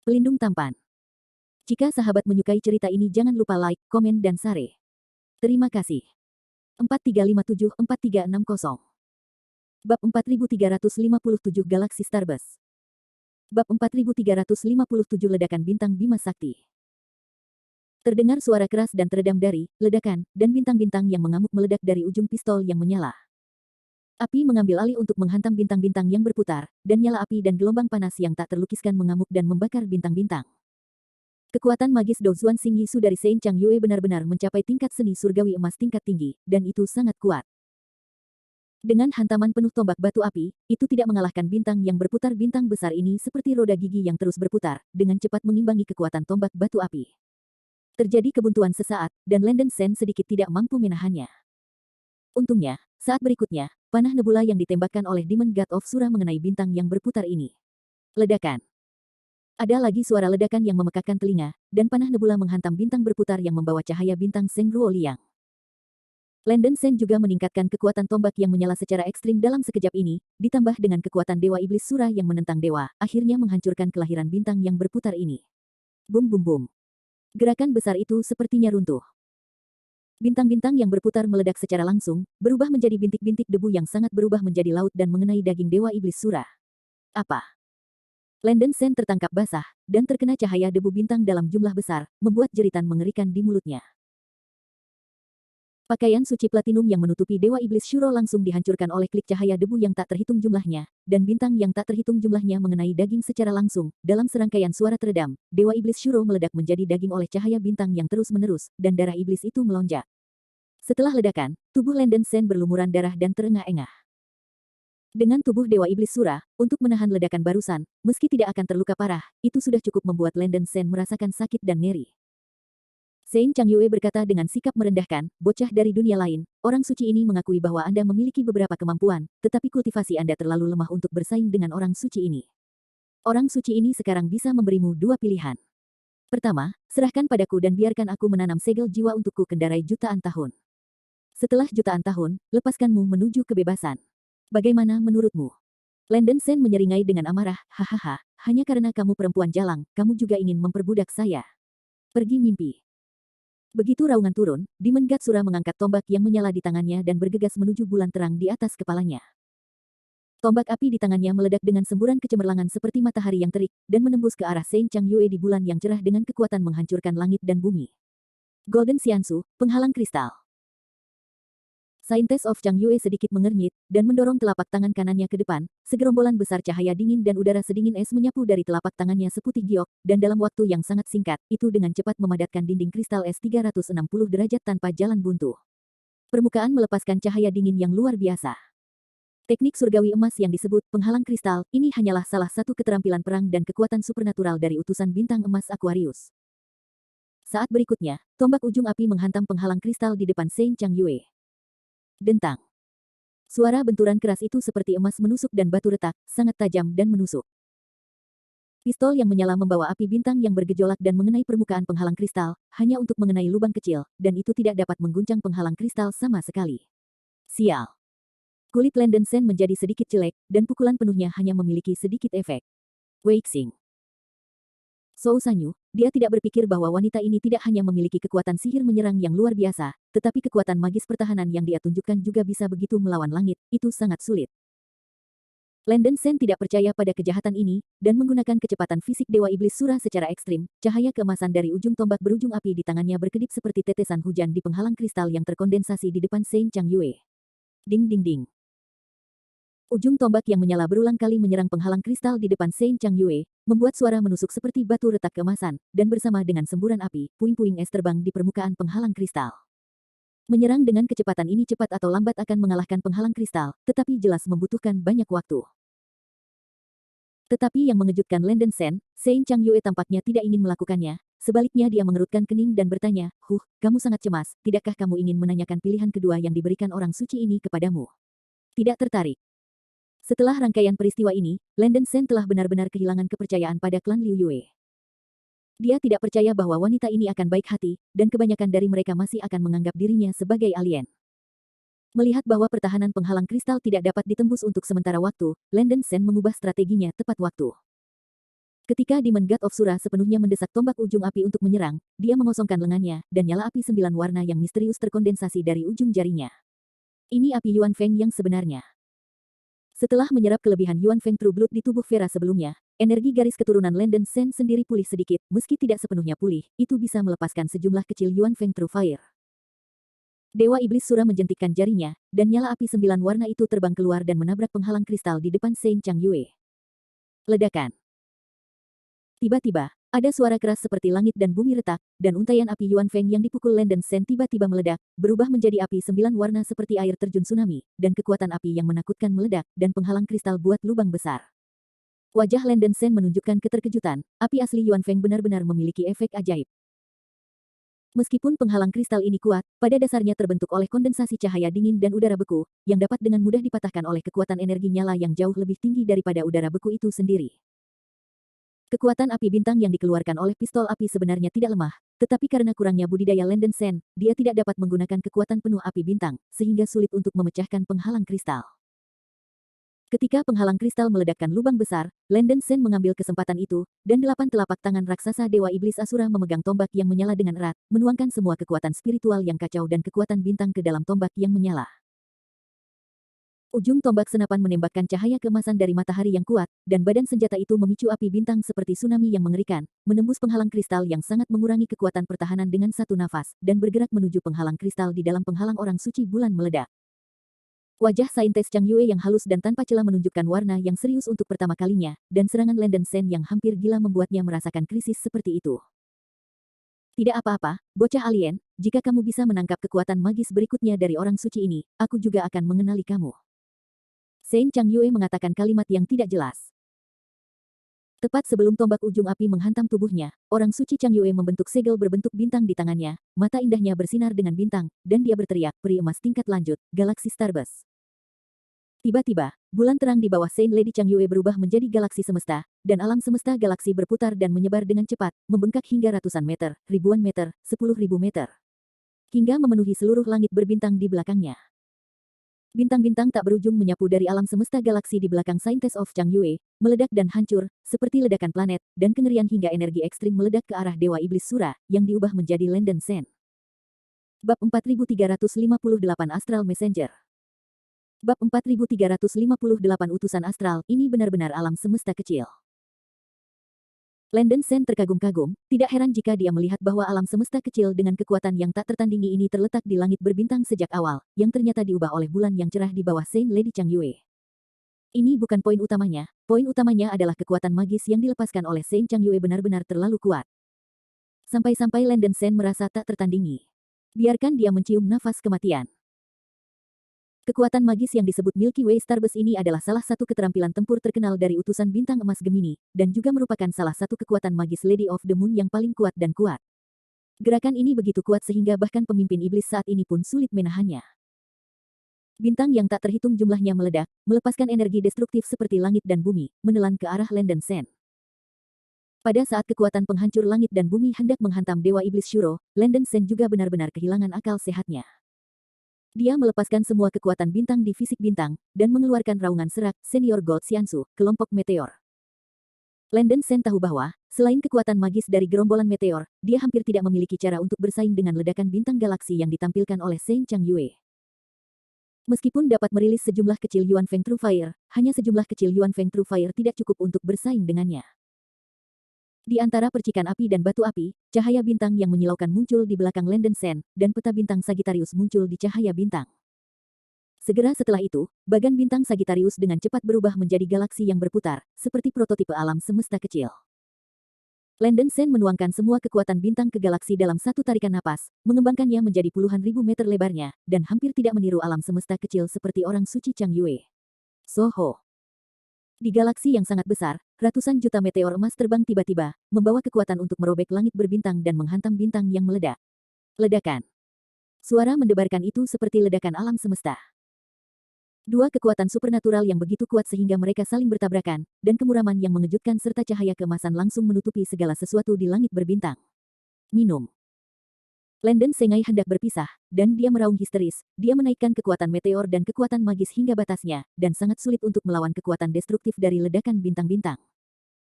Pelindung tampan. Jika sahabat menyukai cerita ini jangan lupa like, komen dan share. Terima kasih. 4357-4360 Bab 4357 Galaksi Starbus. Bab 4357 Ledakan Bintang Bima Sakti. Terdengar suara keras dan teredam dari ledakan, dan bintang-bintang yang mengamuk meledak dari ujung pistol yang menyala. Api mengambil alih untuk menghantam bintang-bintang yang berputar, dan nyala api dan gelombang panas yang tak terlukiskan mengamuk dan membakar bintang-bintang. Kekuatan magis Dozuan Xing Yisu dari Sein Chang Yue benar-benar mencapai tingkat seni surgawi emas tingkat tinggi, dan itu sangat kuat. Dengan hantaman penuh tombak batu api, itu tidak mengalahkan bintang yang berputar. Bintang besar ini seperti roda gigi yang terus berputar, dengan cepat mengimbangi kekuatan tombak batu api. Terjadi kebuntuan sesaat, dan Landen Sen sedikit tidak mampu menahannya. Untungnya, saat berikutnya, panah nebula yang ditembakkan oleh Demon God of Sura mengenai bintang yang berputar ini. Ledakan. Ada lagi suara ledakan yang memekakkan telinga, dan panah nebula menghantam bintang berputar yang membawa cahaya bintang Seng Ruo Liang. Landen Sen juga meningkatkan kekuatan tombak yang menyala secara ekstrim dalam sekejap ini, ditambah dengan kekuatan Dewa Iblis Sura yang menentang dewa, akhirnya menghancurkan kelahiran bintang yang berputar ini. Bum bum bum. Gerakan besar itu sepertinya runtuh. Bintang-bintang yang berputar meledak secara langsung, berubah menjadi bintik-bintik debu yang sangat berubah menjadi laut dan mengenai daging Dewa Iblis Sura. Apa? Landen Sen tertangkap basah, dan terkena cahaya debu bintang dalam jumlah besar, membuat jeritan mengerikan di mulutnya. Pakaian suci platinum yang menutupi Dewa Iblis Shuro langsung dihancurkan oleh klik cahaya debu yang tak terhitung jumlahnya, dan bintang yang tak terhitung jumlahnya mengenai daging secara langsung. Dalam serangkaian suara teredam, Dewa Iblis Shuro meledak menjadi daging oleh cahaya bintang yang terus-menerus, dan darah iblis itu melonjak. Setelah ledakan, tubuh Landen Sen berlumuran darah dan terengah-engah. Dengan tubuh Dewa Iblis Sura, untuk menahan ledakan barusan, meski tidak akan terluka parah, itu sudah cukup membuat Landen Sen merasakan sakit dan nyeri. Sein Chang Yue berkata dengan sikap merendahkan, bocah dari dunia lain, orang suci ini mengakui bahwa Anda memiliki beberapa kemampuan, tetapi kultivasi Anda terlalu lemah untuk bersaing dengan orang suci ini. Orang suci ini sekarang bisa memberimu dua pilihan. Pertama, serahkan padaku dan biarkan aku menanam segel jiwa untukku kendarai jutaan tahun. Setelah jutaan tahun, lepaskanmu menuju kebebasan. Bagaimana menurutmu? Landen Sen menyeringai dengan amarah, hahaha, hanya karena kamu perempuan jalang, kamu juga ingin memperbudak saya. Pergi mimpi. Begitu raungan turun, Demon God Sura mengangkat tombak yang menyala di tangannya dan bergegas menuju bulan terang di atas kepalanya. Tombak api di tangannya meledak dengan semburan kecemerlangan seperti matahari yang terik, dan menembus ke arah Sein Chang Yue di bulan yang cerah dengan kekuatan menghancurkan langit dan bumi. Golden Xiansu, penghalang kristal. Saintes of Chang Yue sedikit mengernyit, dan mendorong telapak tangan kanannya ke depan, segerombolan besar cahaya dingin dan udara sedingin es menyapu dari telapak tangannya seputih giok, dan dalam waktu yang sangat singkat, itu dengan cepat memadatkan dinding kristal es 360 derajat tanpa jalan buntu. Permukaan melepaskan cahaya dingin yang luar biasa. Teknik surgawi emas yang disebut penghalang kristal, ini hanyalah salah satu keterampilan perang dan kekuatan supernatural dari utusan bintang emas Aquarius. Saat berikutnya, tombak ujung api menghantam penghalang kristal di depan Sein Chang Yue. Dentang. Suara benturan keras itu seperti emas menusuk dan batu retak, sangat tajam dan menusuk. Pistol yang menyala membawa api bintang yang bergejolak dan mengenai permukaan penghalang kristal, hanya untuk mengenai lubang kecil, dan itu tidak dapat mengguncang penghalang kristal sama sekali. Sial. Kulit Landen Sen menjadi sedikit jelek, dan pukulan penuhnya hanya memiliki sedikit efek. Weixing. Zhou Sanyu, dia tidak berpikir bahwa wanita ini tidak hanya memiliki kekuatan sihir menyerang yang luar biasa, tetapi kekuatan magis pertahanan yang dia tunjukkan juga bisa begitu melawan langit, itu sangat sulit. Landen Sen tidak percaya pada kejahatan ini, dan menggunakan kecepatan fisik Dewa Iblis Sura secara ekstrim, cahaya keemasan dari ujung tombak berujung api di tangannya berkedip seperti tetesan hujan di penghalang kristal yang terkondensasi di depan Sein Chang Yue. Ding ding ding. Ujung tombak yang menyala berulang kali menyerang penghalang kristal di depan Sein Chang Yue, membuat suara menusuk seperti batu retak keemasan, dan bersama dengan semburan api, puing-puing es terbang di permukaan penghalang kristal. Menyerang dengan kecepatan ini cepat atau lambat akan mengalahkan penghalang kristal, tetapi jelas membutuhkan banyak waktu. Tetapi yang mengejutkan Landen Sen, Sein Chang Yue tampaknya tidak ingin melakukannya, sebaliknya dia mengerutkan kening dan bertanya, kamu sangat cemas, tidakkah kamu ingin menanyakan pilihan kedua yang diberikan orang suci ini kepadamu? Tidak tertarik. Setelah rangkaian peristiwa ini, Landen Sen telah benar-benar kehilangan kepercayaan pada klan Liu Yue. Dia tidak percaya bahwa wanita ini akan baik hati, dan kebanyakan dari mereka masih akan menganggap dirinya sebagai alien. Melihat bahwa pertahanan penghalang kristal tidak dapat ditembus untuk sementara waktu, Landen Sen mengubah strateginya tepat waktu. Ketika Demon God of Sura sepenuhnya mendesak tombak ujung api untuk menyerang, dia mengosongkan lengannya, dan nyala api 9 warna yang misterius terkondensasi dari ujung jarinya. Ini api Yuan Feng yang sebenarnya. Setelah menyerap kelebihan Yuan Feng True Blood di tubuh Vera sebelumnya, energi garis keturunan Landen Sen sendiri pulih sedikit, meski tidak sepenuhnya pulih, itu bisa melepaskan sejumlah kecil Yuan Feng True Fire. Dewa Iblis Sura menjentikkan jarinya, dan nyala api 9 warna itu terbang keluar dan menabrak penghalang kristal di depan Shen Changyue. Ledakan. Tiba-tiba, ada suara keras seperti langit dan bumi retak, dan untaian api Yuan Feng yang dipukul Landen Sen tiba-tiba meledak, berubah menjadi api 9 warna seperti air terjun tsunami, dan kekuatan api yang menakutkan meledak, dan penghalang kristal buat lubang besar. Wajah Landen Sen menunjukkan keterkejutan, api asli Yuan Feng benar-benar memiliki efek ajaib. Meskipun penghalang kristal ini kuat, pada dasarnya terbentuk oleh kondensasi cahaya dingin dan udara beku, yang dapat dengan mudah dipatahkan oleh kekuatan energi nyala yang jauh lebih tinggi daripada udara beku itu sendiri. Kekuatan api bintang yang dikeluarkan oleh pistol api sebenarnya tidak lemah, tetapi karena kurangnya budidaya Landen Sen, dia tidak dapat menggunakan kekuatan penuh api bintang, sehingga sulit untuk memecahkan penghalang kristal. Ketika penghalang kristal meledakkan lubang besar, Landen Sen mengambil kesempatan itu, dan 8 telapak tangan raksasa Dewa Iblis Asura memegang tombak yang menyala dengan erat, menuangkan semua kekuatan spiritual yang kacau dan kekuatan bintang ke dalam tombak yang menyala. Ujung tombak senapan menembakkan cahaya keemasan dari matahari yang kuat, dan badan senjata itu memicu api bintang seperti tsunami yang mengerikan, menembus penghalang kristal yang sangat mengurangi kekuatan pertahanan dengan satu nafas, dan bergerak menuju penghalang kristal di dalam penghalang orang suci bulan meledak. Wajah Saintes Changyue yang halus dan tanpa celah menunjukkan warna yang serius untuk pertama kalinya, dan serangan Landen Sen yang hampir gila membuatnya merasakan krisis seperti itu. Tidak apa-apa, bocah alien, jika kamu bisa menangkap kekuatan magis berikutnya dari orang suci ini, aku juga akan mengenali kamu. Shen Changyue mengatakan kalimat yang tidak jelas. Tepat sebelum tombak ujung api menghantam tubuhnya, orang suci Changyue membentuk segel berbentuk bintang di tangannya, mata indahnya bersinar dengan bintang, dan dia berteriak, peri emas tingkat lanjut, galaksi Starbus. Tiba-tiba, bulan terang di bawah Saint Lady Changyue berubah menjadi galaksi semesta, dan alam semesta galaksi berputar dan menyebar dengan cepat, membengkak hingga ratusan meter, ribuan meter, 10.000 meter. Hingga memenuhi seluruh langit berbintang di belakangnya. Bintang-bintang tak berujung menyapu dari alam semesta galaksi di belakang Saintes of Changyue, meledak dan hancur, seperti ledakan planet, dan kengerian hingga energi ekstrim meledak ke arah Dewa Iblis Sura, yang diubah menjadi Landen Sen. Bab 4358 Astral Messenger. Bab 4358 Utusan Astral, ini benar-benar alam semesta kecil. Landen Sen terkagum-kagum, tidak heran jika dia melihat bahwa alam semesta kecil dengan kekuatan yang tak tertandingi ini terletak di langit berbintang sejak awal, yang ternyata diubah oleh bulan yang cerah di bawah Saint Lady Changyue. Ini bukan poin utamanya adalah kekuatan magis yang dilepaskan oleh Saint Changyue benar-benar terlalu kuat. Sampai-sampai Landen Sen merasa tak tertandingi. Biarkan dia mencium nafas kematian. Kekuatan magis yang disebut Milky Way Starbus ini adalah salah satu keterampilan tempur terkenal dari utusan bintang emas Gemini, dan juga merupakan salah satu kekuatan magis Lady of the Moon yang paling kuat dan kuat. Gerakan ini begitu kuat sehingga bahkan pemimpin iblis saat ini pun sulit menahannya. Bintang yang tak terhitung jumlahnya meledak, melepaskan energi destruktif seperti langit dan bumi, menelan ke arah Landen Sen. Pada saat kekuatan penghancur langit dan bumi hendak menghantam Dewa Iblis Shuro, Landen Sen juga benar-benar kehilangan akal sehatnya. Dia melepaskan semua kekuatan bintang di fisik bintang, dan mengeluarkan raungan serak, Senior Gold Xiansu, kelompok meteor. Landen Sen tahu bahwa, selain kekuatan magis dari gerombolan meteor, dia hampir tidak memiliki cara untuk bersaing dengan ledakan bintang galaksi yang ditampilkan oleh Shen Changyue. Meskipun dapat merilis sejumlah kecil Yuan Feng True Fire, hanya sejumlah kecil Yuan Feng True Fire tidak cukup untuk bersaing dengannya. Di antara percikan api dan batu api, cahaya bintang yang menyilaukan muncul di belakang Landen Sen, dan peta bintang Sagittarius muncul di cahaya bintang. Segera setelah itu, bagan bintang Sagittarius dengan cepat berubah menjadi galaksi yang berputar, seperti prototipe alam semesta kecil. Landen Sen menuangkan semua kekuatan bintang ke galaksi dalam satu tarikan napas, mengembangkannya menjadi puluhan ribu meter lebarnya, dan hampir tidak meniru alam semesta kecil seperti orang suci Changyue. Soho. Di galaksi yang sangat besar, ratusan juta meteor emas terbang tiba-tiba, membawa kekuatan untuk merobek langit berbintang dan menghantam bintang yang meledak. Ledakan. Suara mendebarkan itu seperti ledakan alam semesta. Dua kekuatan supernatural yang begitu kuat sehingga mereka saling bertabrakan, dan kemuraman yang mengejutkan serta cahaya keemasan langsung menutupi segala sesuatu di langit berbintang. Minum. Landen Sengai hendak berpisah, dan dia meraung histeris. Dia menaikkan kekuatan meteor dan kekuatan magis hingga batasnya, dan sangat sulit untuk melawan kekuatan destruktif dari ledakan bintang-bintang.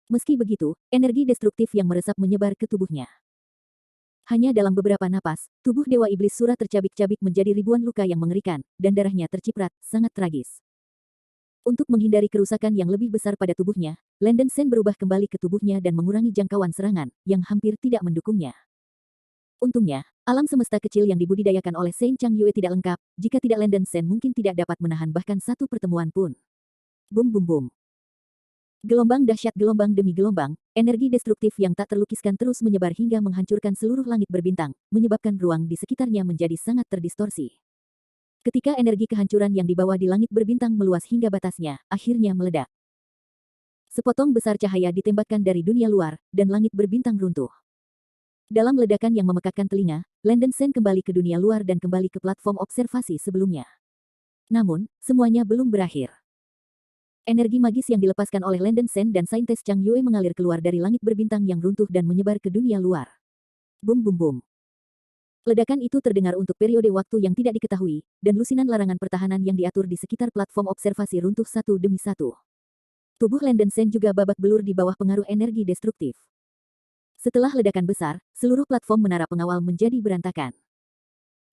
Meski begitu, energi destruktif yang meresap menyebar ke tubuhnya. Hanya dalam beberapa napas, tubuh Dewa Iblis Sura tercabik-cabik menjadi ribuan luka yang mengerikan, dan darahnya terciprat, sangat tragis. Untuk menghindari kerusakan yang lebih besar pada tubuhnya, Landen Sen berubah kembali ke tubuhnya dan mengurangi jangkauan serangan, yang hampir tidak mendukungnya. Untungnya, alam semesta kecil yang dibudidayakan oleh Saint Chang Yue tidak lengkap, jika tidak Landen Sen mungkin tidak dapat menahan bahkan satu pertemuan pun. Bum bum bum. Gelombang dahsyat gelombang demi gelombang, energi destruktif yang tak terlukiskan terus menyebar hingga menghancurkan seluruh langit berbintang, menyebabkan ruang di sekitarnya menjadi sangat terdistorsi. Ketika energi kehancuran yang dibawa di langit berbintang meluas hingga batasnya, akhirnya meledak. Sepotong besar cahaya ditembakkan dari dunia luar, dan langit berbintang runtuh. Dalam ledakan yang memekakkan telinga, Landen Sen kembali ke dunia luar dan kembali ke platform observasi sebelumnya. Namun, semuanya belum berakhir. Energi magis yang dilepaskan oleh Landen Sen dan Saintes Chang Yue mengalir keluar dari langit berbintang yang runtuh dan menyebar ke dunia luar. Bum bum bum. Ledakan itu terdengar untuk periode waktu yang tidak diketahui, dan lusinan larangan pertahanan yang diatur di sekitar platform observasi runtuh satu demi satu. Tubuh Landen Sen juga babak belur di bawah pengaruh energi destruktif. Setelah ledakan besar, seluruh platform menara pengawal menjadi berantakan.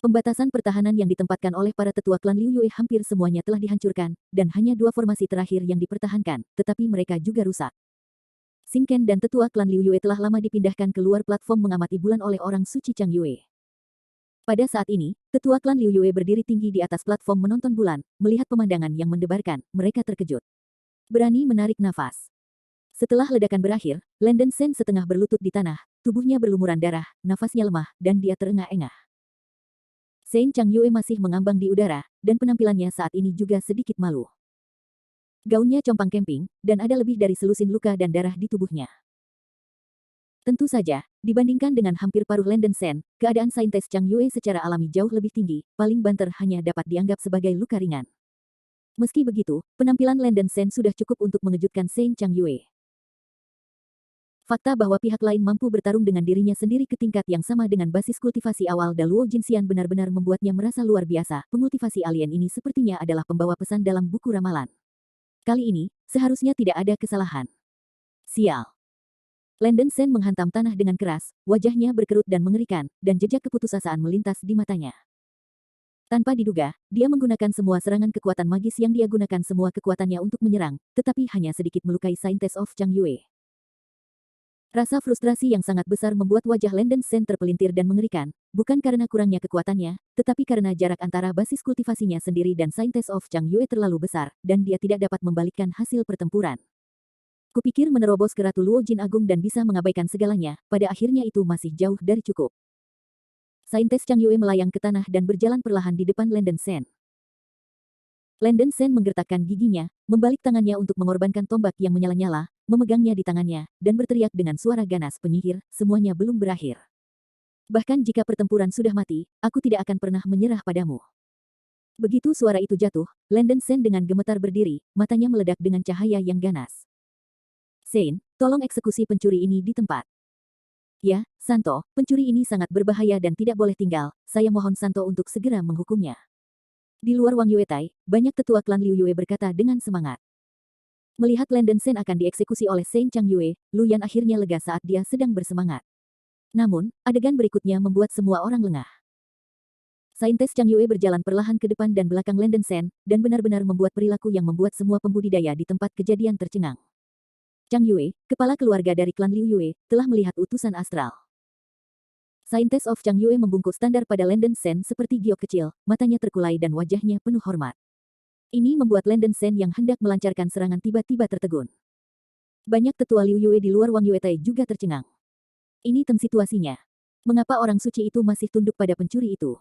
Pembatasan pertahanan yang ditempatkan oleh para tetua klan Liu Yue hampir semuanya telah dihancurkan, dan hanya dua formasi terakhir yang dipertahankan, tetapi mereka juga rusak. Xing Ken dan tetua klan Liu Yue telah lama dipindahkan ke luar platform mengamati bulan oleh orang suci Chang Yue. Pada saat ini, tetua klan Liu Yue berdiri tinggi di atas platform menonton bulan, melihat pemandangan yang mendebarkan, mereka terkejut. Berani menarik nafas. Setelah ledakan berakhir, Landen Sen setengah berlutut di tanah, tubuhnya berlumuran darah, nafasnya lemah, dan dia terengah-engah. Saint Chang Yue masih mengambang di udara, dan penampilannya saat ini juga sedikit malu. Gaunnya compang camping, dan ada lebih dari selusin luka dan darah di tubuhnya. Tentu saja, dibandingkan dengan hampir paruh Landen Sen, keadaan Saintes Chang Yue secara alami jauh lebih tinggi, paling banter hanya dapat dianggap sebagai luka ringan. Meski begitu, penampilan Landen Sen sudah cukup untuk mengejutkan Saint Chang Yue. Fakta bahwa pihak lain mampu bertarung dengan dirinya sendiri ke tingkat yang sama dengan basis kultivasi awal Daluo Jinxian benar-benar membuatnya merasa luar biasa. Pengultivasi alien ini sepertinya adalah pembawa pesan dalam buku ramalan. Kali ini, seharusnya tidak ada kesalahan. Sial. Landen Sen menghantam tanah dengan keras, wajahnya berkerut dan mengerikan, dan jejak keputusasaan melintas di matanya. Tanpa diduga, dia menggunakan semua serangan kekuatan magis yang dia gunakan semua kekuatannya untuk menyerang, tetapi hanya sedikit melukai Saintes of Chang Yue. Rasa frustrasi yang sangat besar membuat wajah Landen Sen terpelintir dan mengerikan, bukan karena kurangnya kekuatannya, tetapi karena jarak antara basis kultivasinya sendiri dan Saintes of Chang Yue terlalu besar, dan dia tidak dapat membalikkan hasil pertempuran. Kupikir menerobos ke Ratu Luo Jin Agung dan bisa mengabaikan segalanya, pada akhirnya itu masih jauh dari cukup. Saintes Chang Yue melayang ke tanah dan berjalan perlahan di depan Landen Sen. Landen Sen menggertakkan giginya, membalik tangannya untuk mengorbankan tombak yang menyala-nyala, memegangnya di tangannya, dan berteriak dengan suara ganas penyihir, semuanya belum berakhir. Bahkan jika pertempuran sudah mati, aku tidak akan pernah menyerah padamu. Begitu suara itu jatuh, Landen Sen dengan gemetar berdiri, matanya meledak dengan cahaya yang ganas. Sein, tolong eksekusi pencuri ini di tempat. Ya, Santo, pencuri ini sangat berbahaya dan tidak boleh tinggal, saya mohon Santo untuk segera menghukumnya. Di luar Wang Yuetai, banyak tetua klan Liu Yue berkata dengan semangat. Melihat Landen Sen akan dieksekusi oleh Saint Chang Yue, Lu Yan akhirnya lega saat dia sedang bersemangat. Namun, adegan berikutnya membuat semua orang lengah. Saintes Chang Yue berjalan perlahan ke depan dan belakang Landen Sen, dan benar-benar membuat perilaku yang membuat semua pembudidaya di tempat kejadian tercengang. Chang Yue, kepala keluarga dari klan Liu Yue, telah melihat utusan astral. Saintes of Chang Yue membungkuk standar pada Landen Sen seperti giok kecil, matanya terkulai dan wajahnya penuh hormat. Ini membuat Landen Sen yang hendak melancarkan serangan tiba-tiba tertegun. Banyak tetua Liu Yue di luar Wang Yuetai juga tercengang. Ini situasinya. Mengapa orang suci itu masih tunduk pada pencuri itu?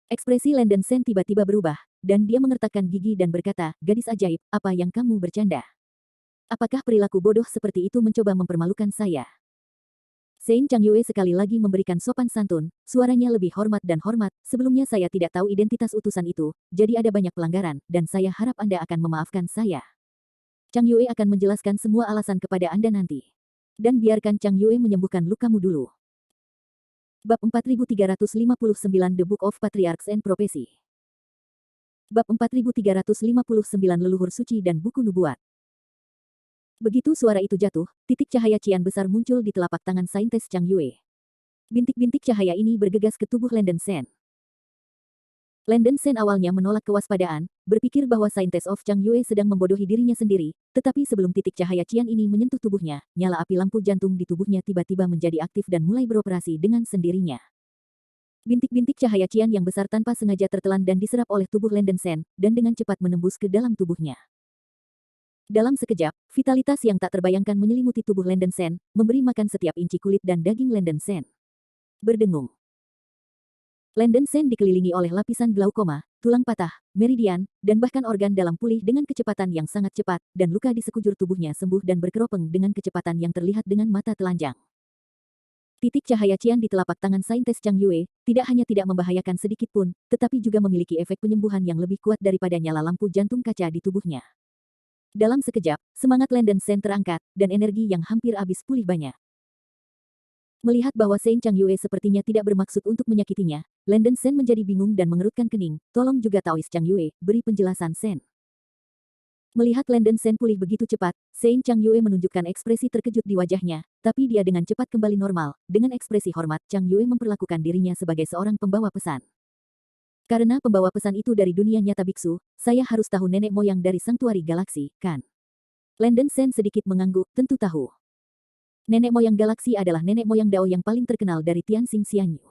Ekspresi Landen Sen tiba-tiba berubah, dan dia mengertakkan gigi dan berkata, gadis ajaib, apa yang kamu bercanda? Apakah perilaku bodoh seperti itu mencoba mempermalukan saya? Saint Chang Yue sekali lagi memberikan sopan santun, suaranya lebih hormat dan hormat, sebelumnya saya tidak tahu identitas utusan itu, jadi ada banyak pelanggaran, dan saya harap Anda akan memaafkan saya. Chang Yue akan menjelaskan semua alasan kepada Anda nanti. Dan biarkan Chang Yue menyembuhkan lukamu dulu. Bab 4359 The Book of Patriarchs and Prophecy. Bab 4359 Leluhur Suci dan Buku Nubuat. Begitu suara itu jatuh, titik cahaya cian besar muncul di telapak tangan saintis Chang Yue. Bintik-bintik cahaya ini bergegas ke tubuh Landen Sen. Landen Sen awalnya menolak kewaspadaan, berpikir bahwa saintis of Chang Yue sedang membodohi dirinya sendiri, tetapi sebelum titik cahaya cian ini menyentuh tubuhnya, nyala api lampu jantung di tubuhnya tiba-tiba menjadi aktif dan mulai beroperasi dengan sendirinya. Bintik-bintik cahaya cian yang besar tanpa sengaja tertelan dan diserap oleh tubuh Landen Sen, dan dengan cepat menembus ke dalam tubuhnya. Dalam sekejap, vitalitas yang tak terbayangkan menyelimuti tubuh Landen Sen, memberi makan setiap inci kulit dan daging Landen Sen. Berdengung. Landen Sen dikelilingi oleh lapisan glaukoma, tulang patah, meridian, dan bahkan organ dalam pulih dengan kecepatan yang sangat cepat, dan luka di sekujur tubuhnya sembuh dan berkeropeng dengan kecepatan yang terlihat dengan mata telanjang. Titik cahaya cian di telapak tangan saintis Chang Yue, tidak hanya tidak membahayakan sedikit pun, tetapi juga memiliki efek penyembuhan yang lebih kuat daripada nyala lampu jantung kaca di tubuhnya. Dalam sekejap, semangat Landen Sen terangkat, dan energi yang hampir habis pulih banyak. Melihat bahwa Saint Chang Yue sepertinya tidak bermaksud untuk menyakitinya, Landen Sen menjadi bingung dan mengerutkan kening. Tolong juga Taois Chang Yue, beri penjelasan Sen. Melihat Landen Sen pulih begitu cepat, Saint Chang Yue menunjukkan ekspresi terkejut di wajahnya, tapi dia dengan cepat kembali normal. Dengan ekspresi hormat, Chang Yue memperlakukan dirinya sebagai seorang pembawa pesan. Karena pembawa pesan itu dari dunia nyata biksu, saya harus tahu nenek moyang dari Sanktuari Galaksi, kan? Landen Sen sedikit mengangguk, tentu tahu. Nenek moyang galaksi adalah nenek moyang Dao yang paling terkenal dari Tianxing Xianyu.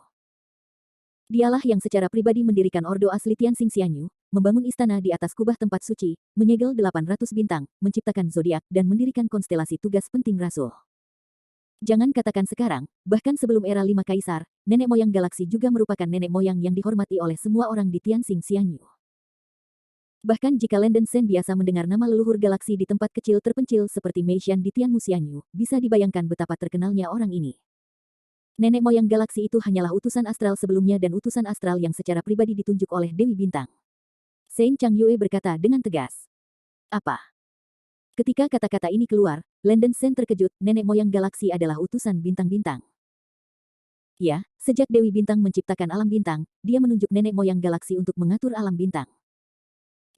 Dialah yang secara pribadi mendirikan ordo asli Tianxing Xianyu, membangun istana di atas kubah tempat suci, menyegel 800 bintang, menciptakan zodiak, dan mendirikan konstelasi tugas penting rasul. Jangan katakan sekarang, bahkan sebelum era 5 kaisar, nenek moyang galaksi juga merupakan nenek moyang yang dihormati oleh semua orang di Tianxing Xianyu. Bahkan jika Landen Sen biasa mendengar nama leluhur galaksi di tempat kecil terpencil seperti Meishan di Tianmu Xianyu, bisa dibayangkan betapa terkenalnya orang ini. Nenek moyang galaksi itu hanyalah utusan astral sebelumnya dan utusan astral yang secara pribadi ditunjuk oleh Dewi Bintang. Saint Chang Yue berkata dengan tegas. Apa? Ketika kata-kata ini keluar, Landen Sen terkejut, nenek moyang galaksi adalah utusan bintang-bintang. Ya, sejak Dewi Bintang menciptakan alam bintang, dia menunjuk nenek moyang galaksi untuk mengatur alam bintang.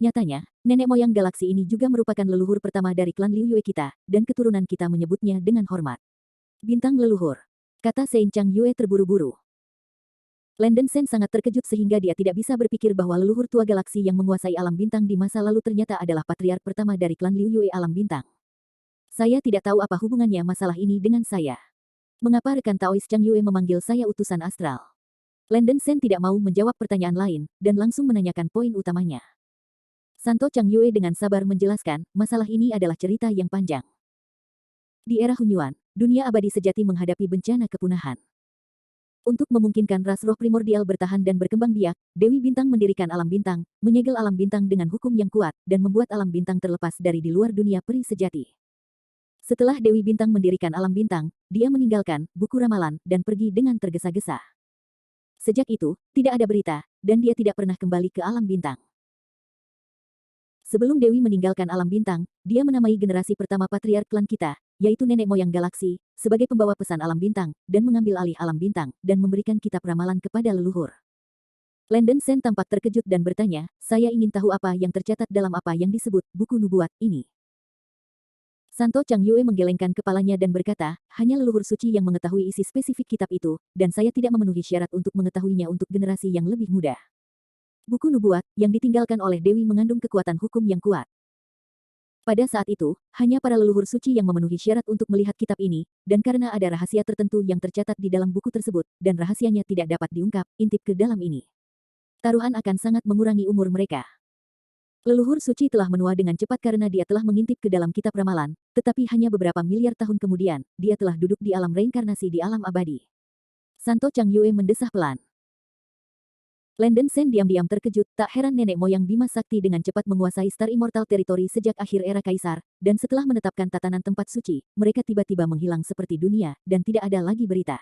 Nyatanya, nenek moyang galaksi ini juga merupakan leluhur pertama dari klan Liu Yue kita, dan keturunan kita menyebutnya dengan hormat. Bintang leluhur, kata Saint Chang Yue terburu-buru. Landen Sen sangat terkejut sehingga dia tidak bisa berpikir bahwa leluhur tua galaksi yang menguasai alam bintang di masa lalu ternyata adalah patriark pertama dari klan Liu Yue alam bintang. Saya tidak tahu apa hubungannya masalah ini dengan saya. Mengapa rekan Taois Chang Yue memanggil saya utusan astral? Landen Sen tidak mau menjawab pertanyaan lain, dan langsung menanyakan poin utamanya. Santo Chang Yue dengan sabar menjelaskan, masalah ini adalah cerita yang panjang. Di era Hunyuan, dunia abadi sejati menghadapi bencana kepunahan. Untuk memungkinkan ras roh primordial bertahan dan berkembang biak, Dewi Bintang mendirikan alam bintang, menyegel alam bintang dengan hukum yang kuat, dan membuat alam bintang terlepas dari di luar dunia peri sejati. Setelah Dewi Bintang mendirikan alam bintang, dia meninggalkan buku ramalan dan pergi dengan tergesa-gesa. Sejak itu, tidak ada berita, dan dia tidak pernah kembali ke alam bintang. Sebelum Dewi meninggalkan alam bintang, dia menamai generasi pertama patriark klan kita, yaitu nenek moyang galaksi, sebagai pembawa pesan alam bintang, dan mengambil alih alam bintang, dan memberikan kitab ramalan kepada leluhur. Landen Sen tampak terkejut dan bertanya, saya ingin tahu apa yang tercatat dalam apa yang disebut buku nubuat ini. Santo Chang Yue menggelengkan kepalanya dan berkata, hanya leluhur suci yang mengetahui isi spesifik kitab itu, dan saya tidak memenuhi syarat untuk mengetahuinya untuk generasi yang lebih muda. Buku nubuat, yang ditinggalkan oleh Dewi mengandung kekuatan hukum yang kuat. Pada saat itu, hanya para leluhur suci yang memenuhi syarat untuk melihat kitab ini, dan karena ada rahasia tertentu yang tercatat di dalam buku tersebut, dan rahasianya tidak dapat diungkap, intip ke dalam ini. Taruhan akan sangat mengurangi umur mereka. Leluhur suci telah menua dengan cepat karena dia telah mengintip ke dalam kitab ramalan, tetapi hanya beberapa miliar tahun kemudian, dia telah duduk di alam reinkarnasi di alam abadi. Santo Chang Yue mendesah pelan. Landen Sen diam-diam terkejut, tak heran nenek moyang Bima Sakti dengan cepat menguasai Star Immortal Territory sejak akhir era Kaisar, dan setelah menetapkan tatanan tempat suci, mereka tiba-tiba menghilang seperti dunia, dan tidak ada lagi berita.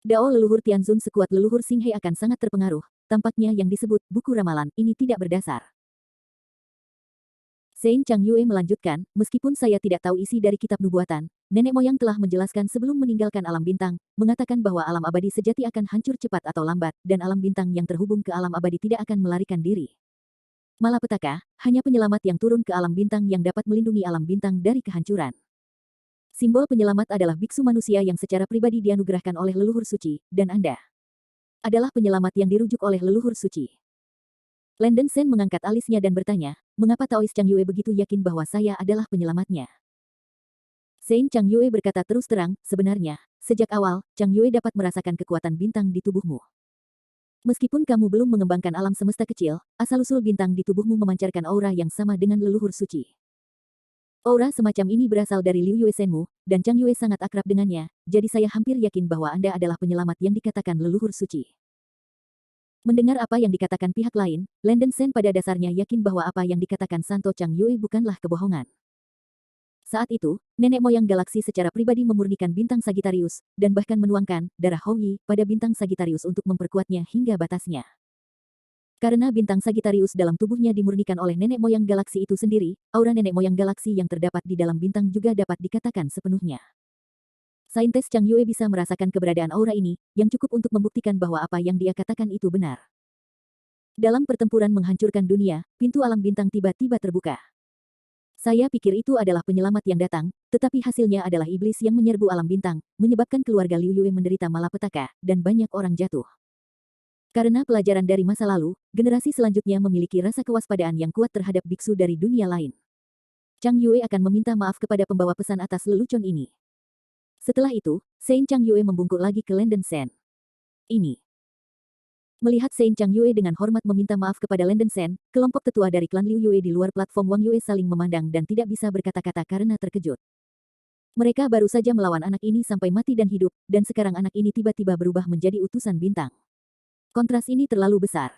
Dao leluhur Tianzun sekuat leluhur Xinghe akan sangat terpengaruh, tampaknya yang disebut buku ramalan ini tidak berdasar. Saint Chang Yue melanjutkan, meskipun saya tidak tahu isi dari kitab nubuatan, nenek moyang telah menjelaskan sebelum meninggalkan alam bintang, mengatakan bahwa alam abadi sejati akan hancur cepat atau lambat, dan alam bintang yang terhubung ke alam abadi tidak akan melarikan diri. Malapetaka, hanya penyelamat yang turun ke alam bintang yang dapat melindungi alam bintang dari kehancuran. Simbol penyelamat adalah biksu manusia yang secara pribadi dianugerahkan oleh leluhur suci, dan Anda adalah penyelamat yang dirujuk oleh leluhur suci. Landen Sen mengangkat alisnya dan bertanya, mengapa Taois Chang Yue begitu yakin bahwa saya adalah penyelamatnya? Sein Chang Yue berkata terus terang, sebenarnya, sejak awal, Chang Yue dapat merasakan kekuatan bintang di tubuhmu. Meskipun kamu belum mengembangkan alam semesta kecil, asal-usul bintang di tubuhmu memancarkan aura yang sama dengan leluhur suci. Aura semacam ini berasal dari Liu Yue Senmu, dan Chang Yue sangat akrab dengannya, jadi saya hampir yakin bahwa Anda adalah penyelamat yang dikatakan leluhur suci. Mendengar apa yang dikatakan pihak lain, Landen Sen pada dasarnya yakin bahwa apa yang dikatakan Santo Chang Yue bukanlah kebohongan. Saat itu, nenek moyang galaksi secara pribadi memurnikan bintang Sagittarius, dan bahkan menuangkan darah Houyi pada bintang Sagittarius untuk memperkuatnya hingga batasnya. Karena bintang Sagittarius dalam tubuhnya dimurnikan oleh nenek moyang galaksi itu sendiri, aura nenek moyang galaksi yang terdapat di dalam bintang juga dapat dikatakan sepenuhnya. Saintes Chang Yue bisa merasakan keberadaan aura ini, yang cukup untuk membuktikan bahwa apa yang dia katakan itu benar. Dalam pertempuran menghancurkan dunia, pintu alam bintang tiba-tiba terbuka. Saya pikir itu adalah penyelamat yang datang, tetapi hasilnya adalah iblis yang menyerbu alam bintang, menyebabkan keluarga Liu Yue menderita malapetaka, dan banyak orang jatuh. Karena pelajaran dari masa lalu, generasi selanjutnya memiliki rasa kewaspadaan yang kuat terhadap biksu dari dunia lain. Chang Yue akan meminta maaf kepada pembawa pesan atas lelucon ini. Setelah itu, Sein Chang Yue membungkuk lagi ke Landen Sen. Ini. Melihat Sein Chang Yue dengan hormat meminta maaf kepada Landen Sen, kelompok tetua dari klan Liu Yue di luar platform Wang Yue saling memandang dan tidak bisa berkata-kata karena terkejut. Mereka baru saja melawan anak ini sampai mati dan hidup, dan sekarang anak ini tiba-tiba berubah menjadi utusan bintang. Kontras ini terlalu besar.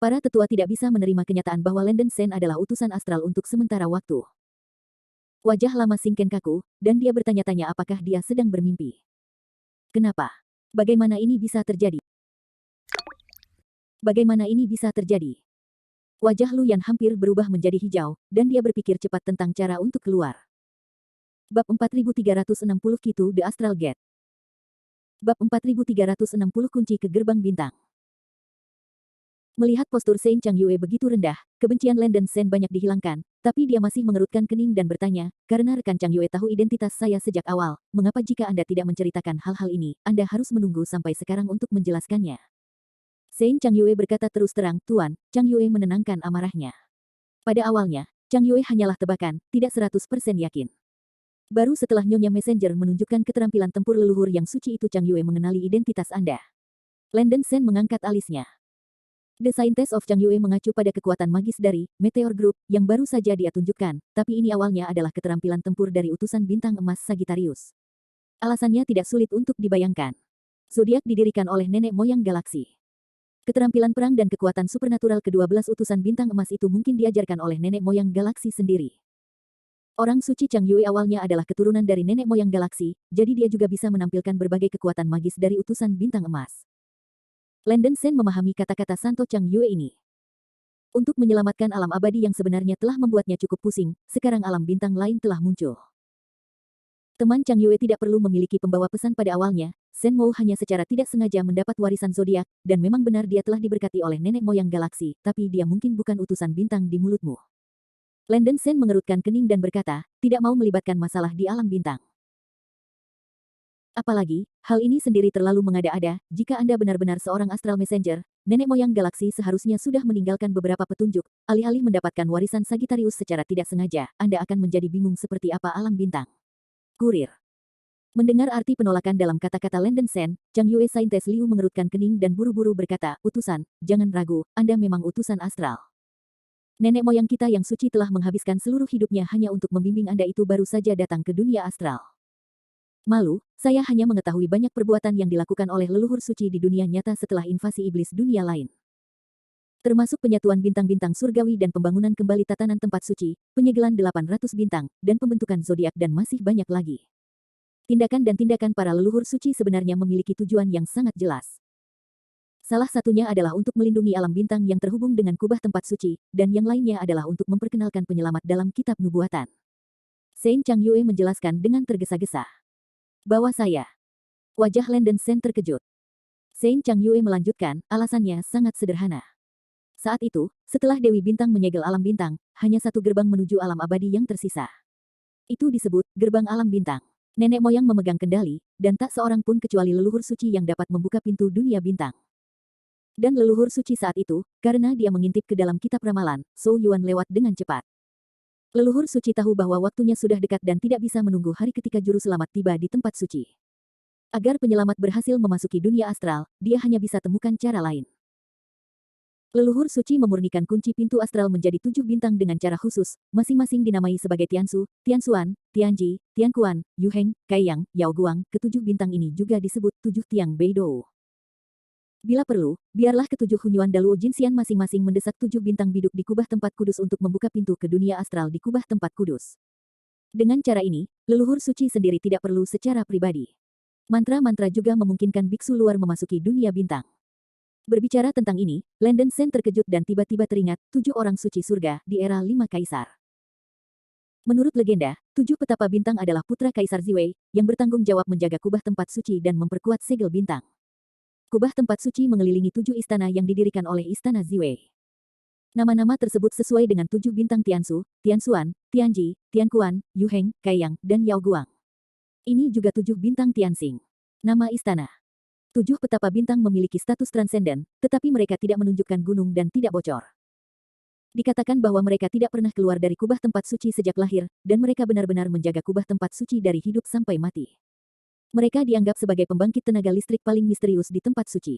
Para tetua tidak bisa menerima kenyataan bahwa Landen Sen adalah utusan astral untuk sementara waktu. Wajah lama Singken kaku, dan dia bertanya-tanya apakah dia sedang bermimpi. Kenapa? Bagaimana ini bisa terjadi? Bagaimana ini bisa terjadi? Wajah Lu Yan hampir berubah menjadi hijau, dan dia berpikir cepat tentang cara untuk keluar. Bab 4360 Kitu The Astral Gate. Bab 4360 Kunci ke Gerbang Bintang. Melihat postur Sein Chang Yue begitu rendah, kebencian Landen Sen banyak dihilangkan, tapi dia masih mengerutkan kening dan bertanya, karena rekan Chang Yue tahu identitas saya sejak awal, mengapa jika Anda tidak menceritakan hal-hal ini, Anda harus menunggu sampai sekarang untuk menjelaskannya. Sein Chang Yue berkata terus terang, Tuan, Chang Yue menenangkan amarahnya. Pada awalnya, Chang Yue hanyalah tebakan, tidak 100% yakin. Baru setelah Nyonya Messenger menunjukkan keterampilan tempur leluhur yang suci itu Chang Yue mengenali identitas Anda. Landen Sen mengangkat alisnya. The Scientist of Chang Yue mengacu pada kekuatan magis dari Meteor Group yang baru saja dia tunjukkan, tapi ini awalnya adalah keterampilan tempur dari utusan bintang emas Sagittarius. Alasannya tidak sulit untuk dibayangkan. Zodiak didirikan oleh nenek moyang galaksi. Keterampilan perang dan kekuatan supernatural ke-12 utusan bintang emas itu mungkin diajarkan oleh nenek moyang galaksi sendiri. Orang suci Chang Yue awalnya adalah keturunan dari nenek moyang galaksi, jadi dia juga bisa menampilkan berbagai kekuatan magis dari utusan bintang emas. Landen Sen memahami kata-kata Santo Chang Yue ini. Untuk menyelamatkan alam abadi yang sebenarnya telah membuatnya cukup pusing, sekarang alam bintang lain telah muncul. Teman Chang Yue tidak perlu memiliki pembawa pesan pada awalnya, Sen Mou hanya secara tidak sengaja mendapat warisan zodiak, dan memang benar dia telah diberkati oleh nenek moyang galaksi, tapi dia mungkin bukan utusan bintang di mulutmu. Landen Sen mengerutkan kening dan berkata, tidak mau melibatkan masalah di alam bintang. Apalagi, hal ini sendiri terlalu mengada-ada, jika Anda benar-benar seorang astral messenger, nenek moyang galaksi seharusnya sudah meninggalkan beberapa petunjuk, alih-alih mendapatkan warisan Sagittarius secara tidak sengaja, Anda akan menjadi bingung seperti apa alam bintang. Kurir. Mendengar arti penolakan dalam kata-kata Landen Sen, Chang Yue Saintes Liu mengerutkan kening dan buru-buru berkata, utusan, jangan ragu, Anda memang utusan astral. Nenek moyang kita yang suci telah menghabiskan seluruh hidupnya hanya untuk membimbing Anda itu baru saja datang ke dunia astral. Malu, saya hanya mengetahui banyak perbuatan yang dilakukan oleh leluhur suci di dunia nyata setelah invasi iblis dunia lain. Termasuk penyatuan bintang-bintang surgawi dan pembangunan kembali tatanan tempat suci, penyegelan 800 bintang, dan pembentukan zodiak dan masih banyak lagi. Tindakan dan tindakan para leluhur suci sebenarnya memiliki tujuan yang sangat jelas. Salah satunya adalah untuk melindungi alam bintang yang terhubung dengan kubah tempat suci, dan yang lainnya adalah untuk memperkenalkan penyelamat dalam kitab nubuatan. Sein Chang Yue menjelaskan dengan tergesa-gesa. Bawa saya. Wajah Landen Sen terkejut. Sein Chang Yue melanjutkan, alasannya sangat sederhana. Saat itu, setelah Dewi Bintang menyegel alam bintang, hanya satu gerbang menuju alam abadi yang tersisa. Itu disebut gerbang alam bintang. Nenek moyang memegang kendali, dan tak seorang pun kecuali leluhur suci yang dapat membuka pintu dunia bintang. Dan leluhur suci saat itu, karena dia mengintip ke dalam kitab ramalan, Zhou Yuan lewat dengan cepat. Leluhur suci tahu bahwa waktunya sudah dekat dan tidak bisa menunggu hari ketika juru selamat tiba di tempat suci. Agar penyelamat berhasil memasuki dunia astral, dia hanya bisa temukan cara lain. Leluhur suci memurnikan kunci pintu astral menjadi 7 bintang dengan cara khusus, masing-masing dinamai sebagai Tiansu, Tianxuan, Tianji, Tianquan, Yuheng, Kaiyang, Yao Guang. Ketujuh bintang ini juga disebut 7 Tiang Beidou. Bila perlu, biarlah ketujuh Hunyuan Daluo Jinxian masing-masing mendesak 7 bintang biduk di kubah tempat kudus untuk membuka pintu ke dunia astral di kubah tempat kudus. Dengan cara ini, leluhur suci sendiri tidak perlu secara pribadi. Mantra-mantra juga memungkinkan biksu luar memasuki dunia bintang. Berbicara tentang ini, Landen Sen terkejut dan tiba-tiba teringat 7 orang suci surga di era 5 kaisar. Menurut legenda, 7 petapa bintang adalah putra Kaisar Ziwei, yang bertanggung jawab menjaga kubah tempat suci dan memperkuat segel bintang. Kubah tempat suci mengelilingi 7 istana yang didirikan oleh Istana Ziwei. Nama-nama tersebut sesuai dengan 7 bintang Tiansu, Tianxuan, Tianji, Tianquan, Yuheng, Kaiyang, dan Yao Guang. Ini juga 7 bintang Tianxing. Nama istana. 7 petapa bintang memiliki status transenden, tetapi mereka tidak menunjukkan gunung dan tidak bocor. Dikatakan bahwa mereka tidak pernah keluar dari kubah tempat suci sejak lahir, dan mereka benar-benar menjaga kubah tempat suci dari hidup sampai mati. Mereka dianggap sebagai pembangkit tenaga listrik paling misterius di tempat suci.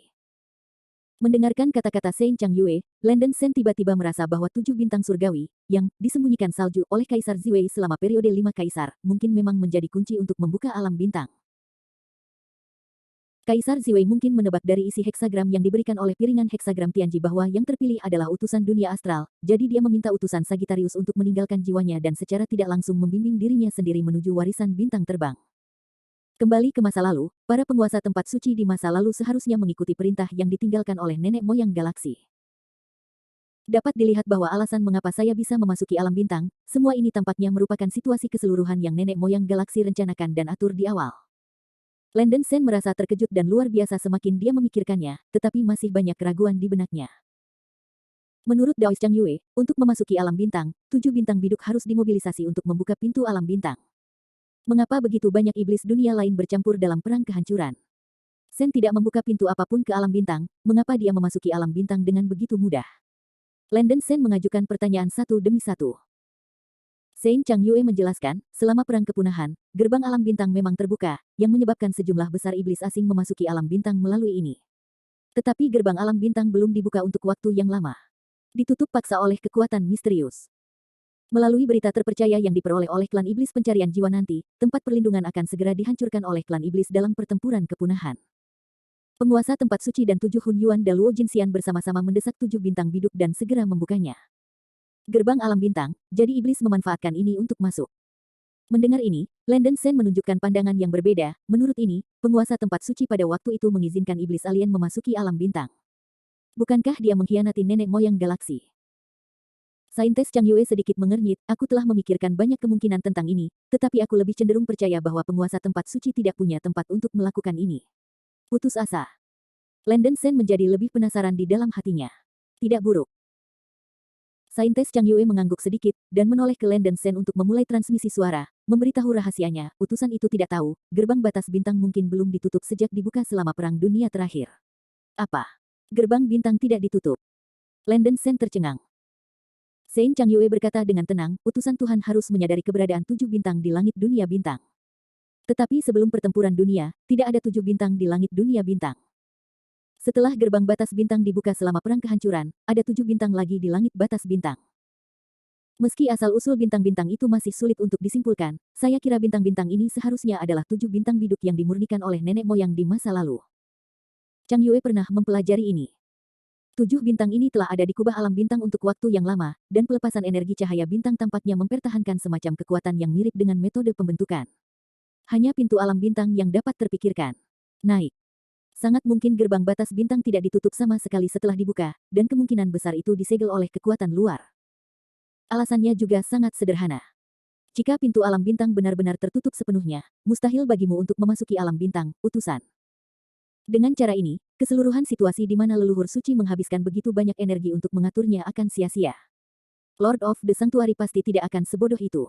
Mendengarkan kata-kata Shen Changyue, Landen Sen tiba-tiba merasa bahwa 7 bintang surgawi, yang disembunyikan salju oleh Kaisar Ziwei selama periode 5 kaisar, mungkin memang menjadi kunci untuk membuka alam bintang. Kaisar Ziwei mungkin menebak dari isi heksagram yang diberikan oleh piringan heksagram Tianji bahwa yang terpilih adalah utusan dunia astral, jadi dia meminta utusan Sagittarius untuk meninggalkan jiwanya dan secara tidak langsung membimbing dirinya sendiri menuju warisan bintang terbang. Kembali ke masa lalu, para penguasa tempat suci di masa lalu seharusnya mengikuti perintah yang ditinggalkan oleh nenek moyang galaksi. Dapat dilihat bahwa alasan mengapa saya bisa memasuki alam bintang, semua ini tampaknya merupakan situasi keseluruhan yang nenek moyang galaksi rencanakan dan atur di awal. Landen Sen merasa terkejut dan luar biasa semakin dia memikirkannya, tetapi masih banyak keraguan di benaknya. Menurut Daois Changyue, untuk memasuki alam bintang, 7 bintang biduk harus dimobilisasi untuk membuka pintu alam bintang. Mengapa begitu banyak iblis dunia lain bercampur dalam perang kehancuran? Sen tidak membuka pintu apapun ke alam bintang, mengapa dia memasuki alam bintang dengan begitu mudah? Landen Sen mengajukan pertanyaan satu demi satu. Shen Changyue menjelaskan, selama perang kepunahan, gerbang alam bintang memang terbuka, yang menyebabkan sejumlah besar iblis asing memasuki alam bintang melalui ini. Tetapi gerbang alam bintang belum dibuka untuk waktu yang lama. Ditutup paksa oleh kekuatan misterius. Melalui berita terpercaya yang diperoleh oleh klan iblis pencarian jiwa nanti, tempat perlindungan akan segera dihancurkan oleh klan iblis dalam pertempuran kepunahan. Penguasa tempat suci dan 7 Hunyuan Daluo Jinxian bersama-sama mendesak 7 bintang biduk dan segera membukanya. Gerbang alam bintang, jadi iblis memanfaatkan ini untuk masuk. Mendengar ini, Landen Sen menunjukkan pandangan yang berbeda. Menurut ini, penguasa tempat suci pada waktu itu mengizinkan iblis alien memasuki alam bintang. Bukankah dia mengkhianati nenek moyang galaksi? Saintes Changyue sedikit mengernyit, aku telah memikirkan banyak kemungkinan tentang ini, tetapi aku lebih cenderung percaya bahwa penguasa tempat suci tidak punya tempat untuk melakukan ini. Putus asa. Landen Sen menjadi lebih penasaran di dalam hatinya. Tidak buruk. Saintes Changyue mengangguk sedikit, dan menoleh ke Landen Sen untuk memulai transmisi suara, memberitahu rahasianya, utusan itu tidak tahu, gerbang batas bintang mungkin belum ditutup sejak dibuka selama Perang Dunia Terakhir. Apa? Gerbang bintang tidak ditutup? Landen Sen tercengang. Shen Changyue berkata dengan tenang, utusan Tuhan harus menyadari keberadaan 7 bintang di langit dunia bintang. Tetapi sebelum pertempuran dunia, tidak ada 7 bintang di langit dunia bintang. Setelah gerbang batas bintang dibuka selama perang kehancuran, ada 7 bintang lagi di langit batas bintang. Meski asal-usul bintang-bintang itu masih sulit untuk disimpulkan, saya kira bintang-bintang ini seharusnya adalah 7 bintang biduk yang dimurnikan oleh nenek moyang di masa lalu. Changyue pernah mempelajari ini. 7 bintang ini telah ada di kubah alam bintang untuk waktu yang lama, dan pelepasan energi cahaya bintang tampaknya mempertahankan semacam kekuatan yang mirip dengan metode pembentukan. Hanya pintu alam bintang yang dapat terpikirkan. Naik. Sangat mungkin gerbang batas bintang tidak ditutup sama sekali setelah dibuka, dan kemungkinan besar itu disegel oleh kekuatan luar. Alasannya juga sangat sederhana. Jika pintu alam bintang benar-benar tertutup sepenuhnya, mustahil bagimu untuk memasuki alam bintang, utusan. Dengan cara ini, Keseluruhan situasi di mana leluhur suci menghabiskan begitu banyak energi untuk mengaturnya akan sia-sia. Lord of the Sanctuary pasti tidak akan sebodoh itu.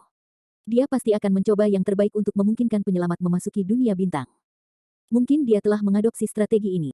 Dia pasti akan mencoba yang terbaik untuk memungkinkan penyelamat memasuki dunia bintang. Mungkin dia telah mengadopsi strategi ini.